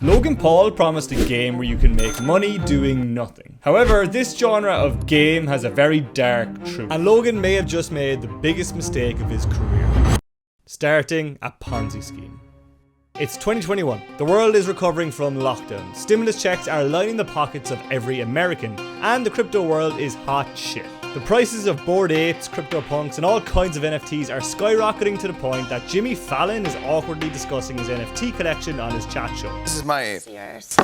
Logan Paul promised a game where you can make money doing nothing. However, this genre of game has a very dark truth, and Logan may have just made the biggest mistake of his career: starting a Ponzi scheme. It's 2021. The world is recovering from lockdown. Stimulus checks are lining the pockets of every American, and the crypto world is hot shit. The prices of Bored Apes, CryptoPunks, and all kinds of NFTs are skyrocketing to the point that Jimmy Fallon is awkwardly discussing his NFT collection on his chat show. This is my ape. Yours.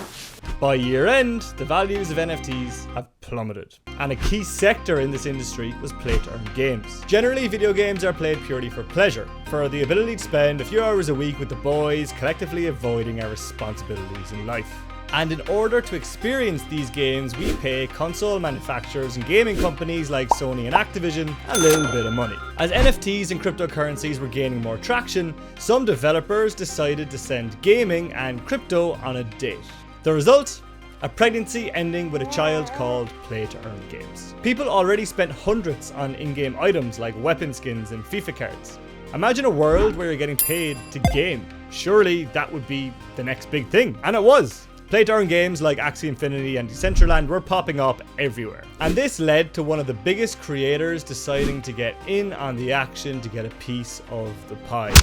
By year end, the values of NFTs have plummeted, and a key sector in this industry was play-to-earn games. Generally, video games are played purely for pleasure, for the ability to spend a few hours a week with the boys, collectively avoiding our responsibilities in life. And in order to experience these games, we pay console manufacturers and gaming companies like Sony and Activision a little bit of money. As NFTs and cryptocurrencies were gaining more traction, some developers decided to send gaming and crypto on a date. The result? A pregnancy ending with a child called play-to-earn games. People already spent hundreds on in-game items like weapon skins and FIFA cards. Imagine a world where you're getting paid to game. Surely that would be the next big thing. And it was. Play-to-earn games like Axie Infinity and Decentraland were popping up everywhere. And this led to one of the biggest creators deciding to get in on the action to get a piece of the pie.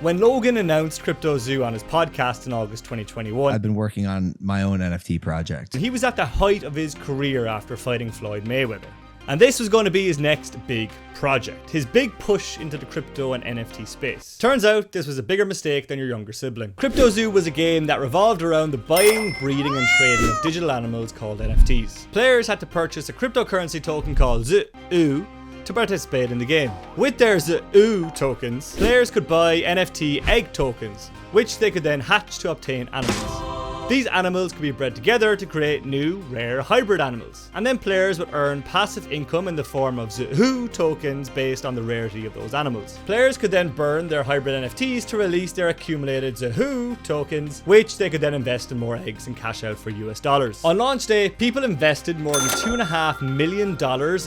When Logan announced CryptoZoo on his podcast in August 2021, I've been working on my own NFT project. he was at the height of his career after fighting Floyd Mayweather. And this was going to be his next big project, his big push into the crypto and NFT space. Turns out this was a bigger mistake than your younger sibling. CryptoZoo was a game that revolved around the buying, breeding and trading of digital animals called NFTs. Players had to purchase a cryptocurrency token called ZOO to participate in the game. With their ZOO tokens, players could buy NFT egg tokens, which they could then hatch to obtain animals. These animals could be bred together to create new, rare hybrid animals. And then players would earn passive income in the form of ZOO tokens based on the rarity of those animals. Players could then burn their hybrid NFTs to release their accumulated ZOO tokens, which they could then invest in more eggs and cash out for US dollars. On launch day, people invested more than $2.5 million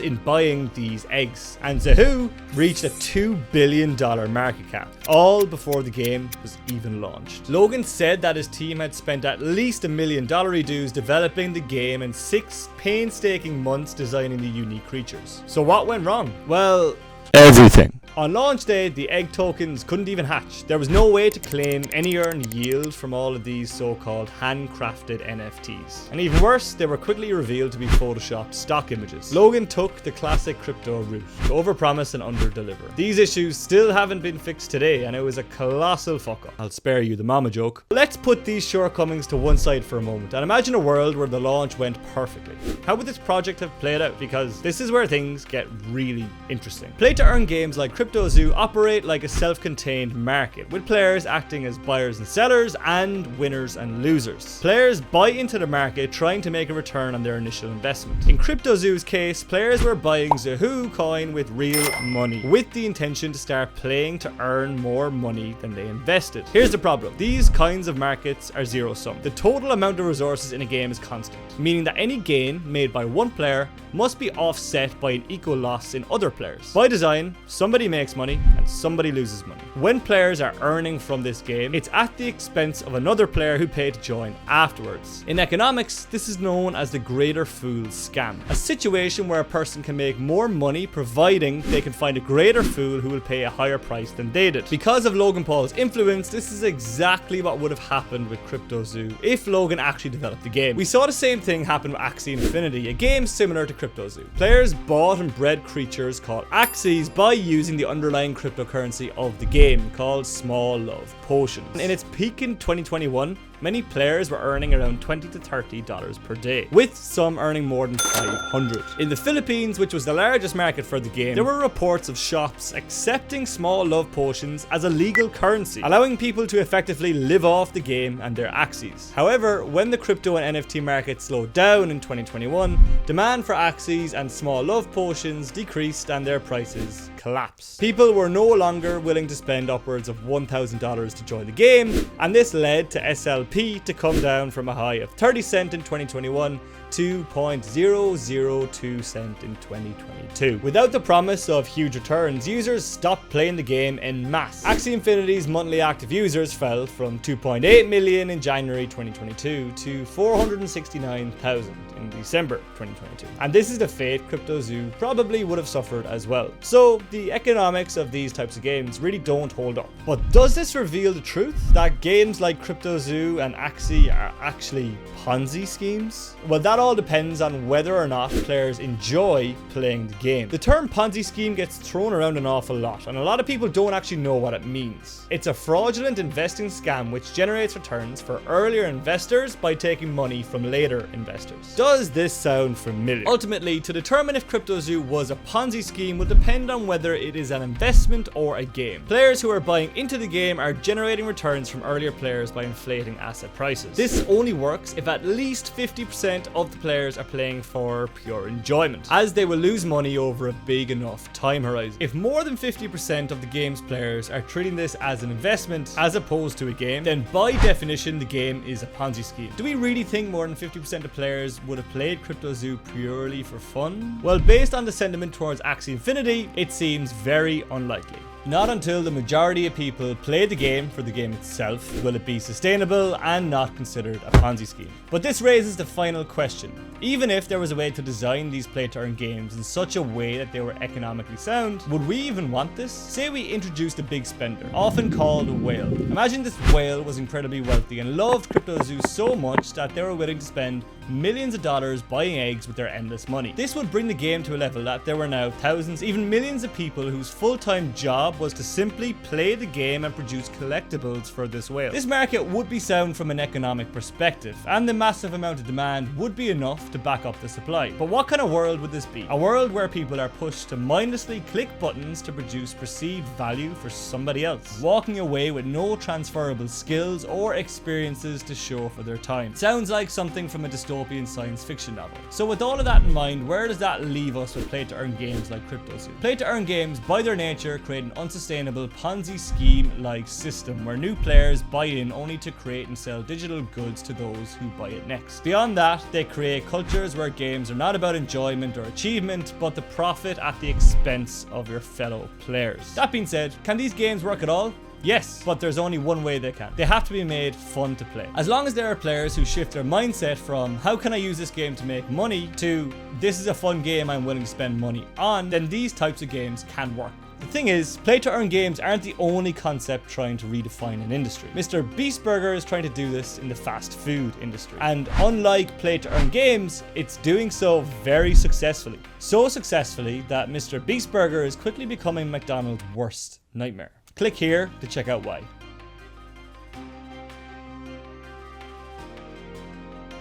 in buying these eggs, and ZOO reached a $2 billion market cap, all before the game was even launched. Logan said that his team had spent at least $1 million dues developing the game and 6 painstaking months designing the unique creatures. So what went wrong? Well, everything. On launch day, the egg tokens couldn't even hatch. There was no way to claim any earned yield from all of these so-called handcrafted NFTs. And even worse, they were quickly revealed to be photoshopped stock images. Logan took the classic crypto route, to overpromise and underdeliver. These issues still haven't been fixed today, and it was a colossal fuck up. I'll spare you the mama joke. Let's put these shortcomings to one side for a moment, and imagine a world where the launch went perfectly. How would this project have played out? Because this is where things get really interesting. Play-to-earn games like CryptoZoo operate like a self-contained market, with players acting as buyers and sellers and winners and losers. Players buy into the market trying to make a return on their initial investment. In CryptoZoo's case, players were buying ZOO coin with real money, with the intention to start playing to earn more money than they invested. Here's the problem. These kinds of markets are zero-sum. The total amount of resources in a game is constant, meaning that any gain made by one player must be offset by an equal loss in other players. By design, somebody makes money and somebody loses money. When players are earning from this game, it's at the expense of another player who paid to join afterwards. In economics, this is known as the greater fool scam, a situation where a person can make more money providing they can find a greater fool who will pay a higher price than they did. Because of Logan Paul's influence, this is exactly what would have happened with CryptoZoo if Logan actually developed the game. We saw the same thing happen with Axie Infinity, a game similar to CryptoZoo. Players bought and bred creatures called Axies by using the underlying cryptocurrency of the game called Small Love Potions. In its peak in 2021, many players were earning around $20 to $30 per day, with some earning more than $500. In the Philippines, which was the largest market for the game, there were reports of shops accepting Small Love Potions as a legal currency, allowing people to effectively live off the game and their Axies. However, when the crypto and NFT market slowed down in 2021, demand for Axies and Small Love Potions decreased and their prices collapsed. People were no longer willing to spend upwards of $1,000 to join the game, and this led to SLP to come down from a high of 30 cents in 2021 2.002 cents in 2022. Without the promise of huge returns, users stopped playing the game en masse. Axie Infinity's monthly active users fell from 2.8 million in January 2022 to 469,000 in December 2022. And this is the fate CryptoZoo probably would have suffered as well. So the economics of these types of games really don't hold up. But does this reveal the truth that games like CryptoZoo and Axie are actually Ponzi schemes? Well, that all depends on whether or not players enjoy playing the game. The term Ponzi scheme gets thrown around an awful lot, and a lot of people don't actually know what it means. It's a fraudulent investing scam which generates returns for earlier investors by taking money from later investors. Does this sound familiar? Ultimately, to determine if CryptoZoo was a Ponzi scheme will depend on whether it is an investment or a game. Players who are buying into the game are generating returns from earlier players by inflating asset prices. This only works if at least 50% of the players are playing for pure enjoyment, as they will lose money over a big enough time horizon. If more than 50% of the game's players are treating this as an investment as opposed to a game, then by definition the game is a Ponzi scheme. Do we really think more than 50% of players would have played CryptoZoo purely for fun? Well, based on the sentiment towards Axie Infinity, it seems very unlikely. Not until the majority of people play the game for the game itself will it be sustainable and not considered a Ponzi scheme. But this raises the final question. Even if there was a way to design these play-to-earn games in such a way that they were economically sound, would we even want this? Say we introduced a big spender, often called a whale. Imagine this whale was incredibly wealthy and loved CryptoZoo so much that they were willing to spend millions of dollars buying eggs with their endless money. This would bring the game to a level that there were now thousands, even millions of people whose full-time job was to simply play the game and produce collectibles for this whale. This market would be sound from an economic perspective, and the massive amount of demand would be enough to back up the supply. But what kind of world would this be? A world where people are pushed to mindlessly click buttons to produce perceived value for somebody else, walking away with no transferable skills or experiences to show for their time. Sounds like something from a dystopian science fiction novel. So with all of that in mind, where does that leave us with play-to-earn games like CryptoZoo? Play-to-earn games, by their nature, create an unsustainable Ponzi scheme-like system where new players buy in only to create and sell digital goods to those who buy it next. Beyond that, they create cultures where games are not about enjoyment or achievement, but the profit at the expense of your fellow players. That being said, can these games work at all? Yes, but there's only one way they can. They have to be made fun to play. As long as there are players who shift their mindset from how can I use this game to make money to this is a fun game I'm willing to spend money on, then these types of games can work. The thing is, play-to-earn games aren't the only concept trying to redefine an industry. Mr. Beast Burger is trying to do this in the fast food industry. And unlike play-to-earn games, it's doing so very successfully. So successfully that Mr. Beast Burger is quickly becoming McDonald's worst nightmare. Click here to check out why.